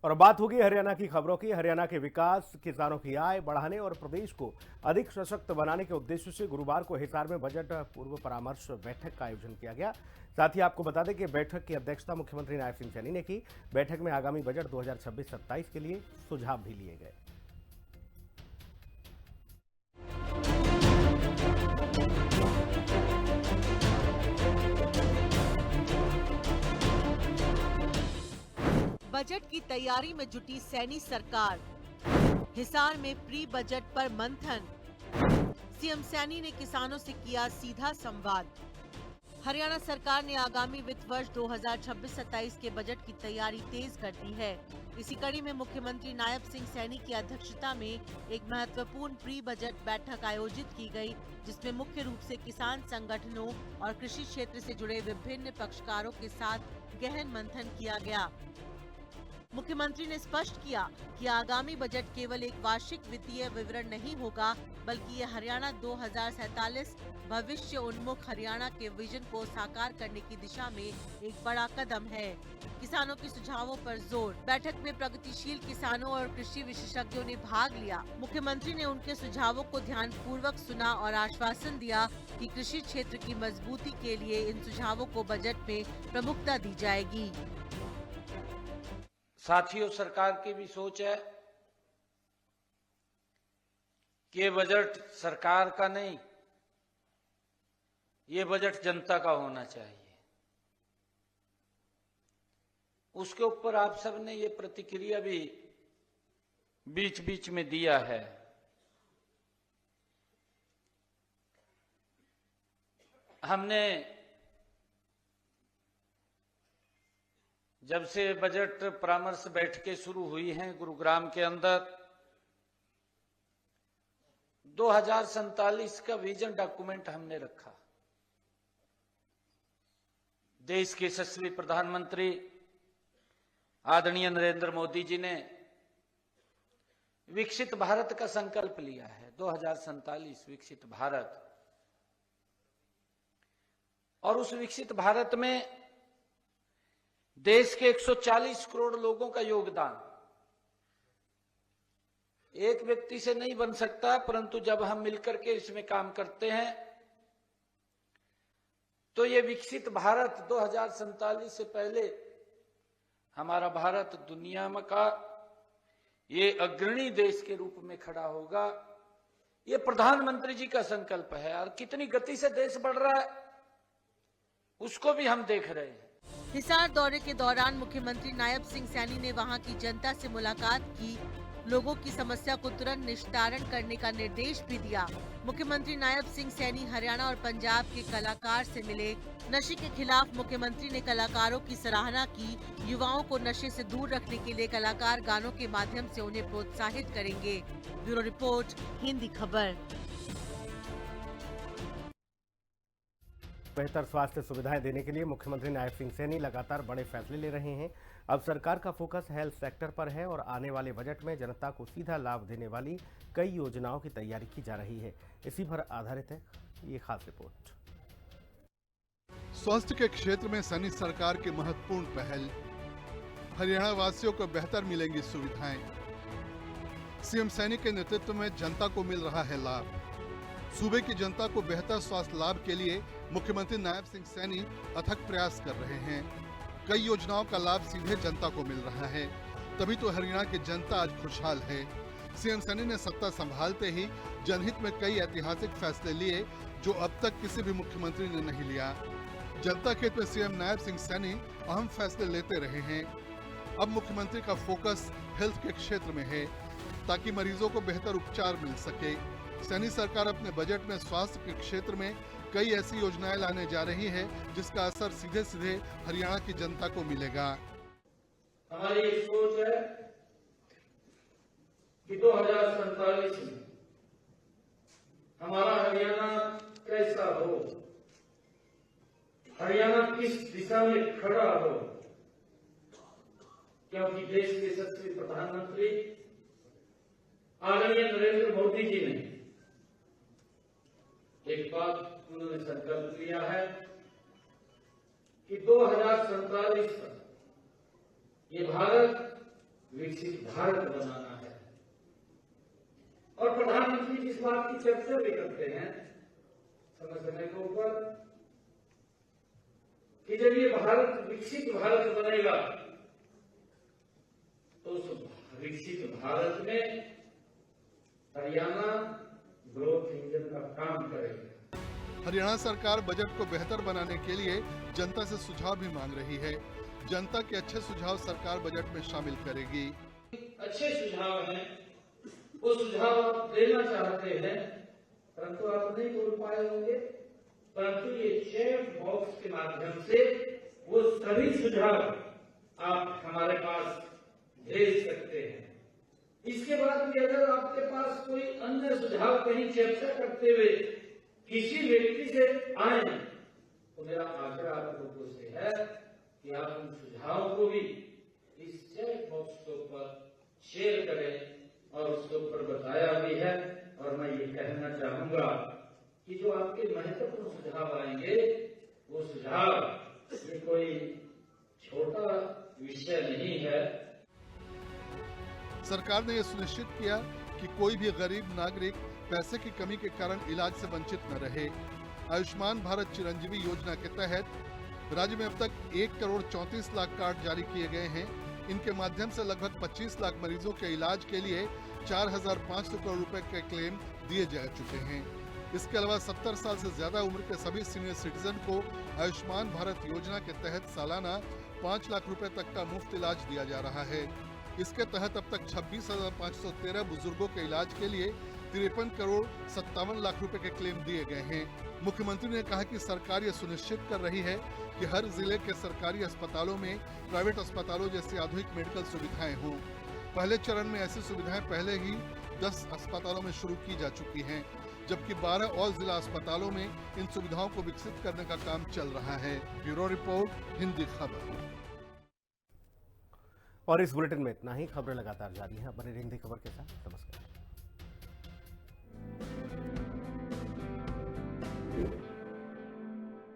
और बात होगी हरियाणा की खबरों की। हरियाणा के विकास, किसानों की आय बढ़ाने और प्रदेश को अधिक सशक्त बनाने के उद्देश्य से गुरुवार को हिसार में बजट पूर्व परामर्श बैठक का आयोजन किया गया। साथ ही आपको बता दें कि बैठक की अध्यक्षता मुख्यमंत्री नायब सिंह सैनी ने की। बैठक में आगामी बजट 2026-27 के लिए सुझाव भी लिए गए। बजट की तैयारी में जुटी सैनी सरकार। हिसार में प्री बजट पर मंथन। सीएम सैनी ने किसानों से किया सीधा संवाद। हरियाणा सरकार ने आगामी वित्त वर्ष 2026-27 के बजट की तैयारी तेज कर दी है। इसी कड़ी में मुख्यमंत्री नायब सिंह सैनी की अध्यक्षता में एक महत्वपूर्ण प्री बजट बैठक आयोजित की गई, जिसमें मुख्य रूप से किसान संगठनों और कृषि क्षेत्र से जुड़े विभिन्न पक्षकारों के साथ गहन मंथन किया गया। मुख्यमंत्री ने स्पष्ट किया कि आगामी बजट केवल एक वार्षिक वित्तीय विवरण नहीं होगा, बल्कि ये हरियाणा 2047 भविष्य उन्मुख हरियाणा के विजन को साकार करने की दिशा में एक बड़ा कदम है। किसानों के सुझावों पर जोर। बैठक में प्रगतिशील किसानों और कृषि विशेषज्ञों ने भाग लिया। मुख्यमंत्री ने उनके सुझावों को ध्यानपूर्वक सुना और आश्वासन दिया कि कृषि क्षेत्र की मजबूती के लिए इन सुझावों को बजट में प्रमुखता दी जाएगी। साथियों, सरकार की भी सोच है कि ये बजट सरकार का नहीं, ये बजट जनता का होना चाहिए। उसके ऊपर आप सब ने ये प्रतिक्रिया भी बीच बीच में दिया है। हमने जब से बजट परामर्श बैठकें शुरू हुई हैं गुरुग्राम के अंदर, 2047 का विजन डॉक्यूमेंट हमने रखा। देश के यशस्वी प्रधानमंत्री आदरणीय नरेंद्र मोदी जी ने विकसित भारत का संकल्प लिया है, 2047 विकसित भारत। और उस विकसित भारत में देश के 140 करोड़ लोगों का योगदान एक व्यक्ति से नहीं बन सकता, परंतु जब हम मिलकर के इसमें काम करते हैं तो ये विकसित भारत 2047 से पहले हमारा भारत दुनिया में का ये अग्रणी देश के रूप में खड़ा होगा। ये प्रधानमंत्री जी का संकल्प है और कितनी गति से देश बढ़ रहा है उसको भी हम देख रहे हैं। हिसार दौरे के दौरान मुख्यमंत्री नायब सिंह सैनी ने वहां की जनता से मुलाकात की, लोगों की समस्या को तुरंत निस्तारण करने का निर्देश भी दिया। मुख्यमंत्री नायब सिंह सैनी हरियाणा और पंजाब के कलाकार से मिले। नशे के खिलाफ मुख्यमंत्री ने कलाकारों की सराहना की। युवाओं को नशे से दूर रखने के लिए कलाकार गानों के माध्यम से उन्हें प्रोत्साहित करेंगे। ब्यूरो रिपोर्ट, हिंदी खबर। बेहतर स्वास्थ्य सुविधाएं देने के लिए मुख्यमंत्री नायब सिंह सैनी लगातार बड़े फैसले ले रहे हैं। अब सरकार का फोकस हेल्थ सेक्टर पर है और आने वाले बजट में जनता को सीधा लाभ देने वाली कई योजनाओं की तैयारी की जा रही है। इसी पर आधारित है ये खास रिपोर्ट। स्वास्थ्य के क्षेत्र में सैनी सरकार की महत्वपूर्ण पहल। हरियाणा वासियों को बेहतर मिलेंगी सुविधाएं। सीएम सैनी के नेतृत्व में जनता को मिल रहा है लाभ। सूबे की जनता को बेहतर स्वास्थ्य लाभ के लिए मुख्यमंत्री नायब सिंह सैनी अथक प्रयास कर रहे हैं। कई योजनाओं का लाभ सीधे जनता को मिल रहा है, तभी तो हरियाणा की जनता आज खुशहाल है। सीएम सैनी ने सत्ता संभालते ही जनहित में कई ऐतिहासिक फैसले लिए जो अब तक किसी भी मुख्यमंत्री ने नहीं लिया। जनता के हित में सीएम नायब सिंह सैनी अहम फैसले लेते रहे हैं। अब मुख्यमंत्री का फोकस हेल्थ के क्षेत्र में है ताकि मरीजों को बेहतर उपचार मिल सके। सैनी सरकार अपने बजट में स्वास्थ्य के क्षेत्र में कई ऐसी योजनाएं लाने जा रही है जिसका असर सीधे सीधे हरियाणा की जनता को मिलेगा। हमारी सोच है कि 2047 में हमारा हरियाणा कैसा हो, हरियाणा किस दिशा में खड़ा हो, क्योंकि देश के यशस्वी प्रधानमंत्री आदरणीय नरेंद्र मोदी जी ने एक बात उन्होंने संकल्प लिया है कि 2047 तक ये भारत विकसित भारत बनाना है। और प्रधानमंत्री इस बात की चर्चा भी करते हैं समय समय के ऊपर कि जब ये भारत विकसित भारत बनेगा तो उस विकसित भारत में हरियाणा ग्रोथ इंजन का काम करेगा। हरियाणा सरकार बजट को बेहतर बनाने के लिए जनता से सुझाव भी मांग रही है। जनता के अच्छे सुझाव सरकार बजट में शामिल करेगी। अच्छे सुझाव हैं, वो सुझाव आप देना चाहते हैं परंतु आप नहीं बोल पाए होंगे, परंतु ये चैट बॉक्स के माध्यम से वो सभी सुझाव आप हमारे पास भेज सकते हैं। इसके बाद भी अगर आपके पास कोई अन्य सुझाव कहीं चर्चा करते हुए किसी व्यक्ति से आए तो मेरा आग्रह आप लोगों से है कि आप उन सुझावों को भी इस चैट बॉक्स के ऊपर शेयर करें और उसके ऊपर बताया भी है। और मैं ये कहना चाहूंगा कि जो आपके महत्वपूर्ण सुझाव आएंगे वो सुझाव ये कोई छोटा विषय नहीं है। सरकार ने यह सुनिश्चित किया कि कोई भी गरीब नागरिक पैसे की कमी के कारण इलाज से वंचित न रहे। आयुष्मान भारत चिरंजीवी योजना के तहत राज्य में अब तक 1,34 लाख कार्ड जारी किए गए हैं। इनके माध्यम से लगभग 25 लाख मरीजों के इलाज के लिए 4,500 करोड़ रुपए के क्लेम दिए जा चुके हैं। इसके अलावा 70 साल से ज्यादा उम्र के सभी सीनियर सिटीजन को आयुष्मान भारत योजना के तहत सालाना 5 लाख रुपए तक का मुफ्त इलाज दिया जा रहा है। इसके तहत अब तक 26,513 बुजुर्गों के इलाज के लिए 53 करोड़ 57 लाख रुपए के क्लेम दिए गए हैं। मुख्यमंत्री ने कहा कि सरकार यह सुनिश्चित कर रही है कि हर जिले के सरकारी अस्पतालों में प्राइवेट अस्पतालों जैसी आधुनिक मेडिकल सुविधाएं हों। पहले चरण में ऐसी सुविधाएं पहले ही 10 अस्पतालों में शुरू की जा चुकी हैं, जबकि 12 और जिला अस्पतालों में इन सुविधाओं को विकसित करने का काम चल रहा है। ब्यूरो रिपोर्ट, हिंदी खबर। और इस बुलेटिन में इतना ही। खबरें लगातार जारी हैं। बने रहें हिंदी खबर के साथ। नमस्कार।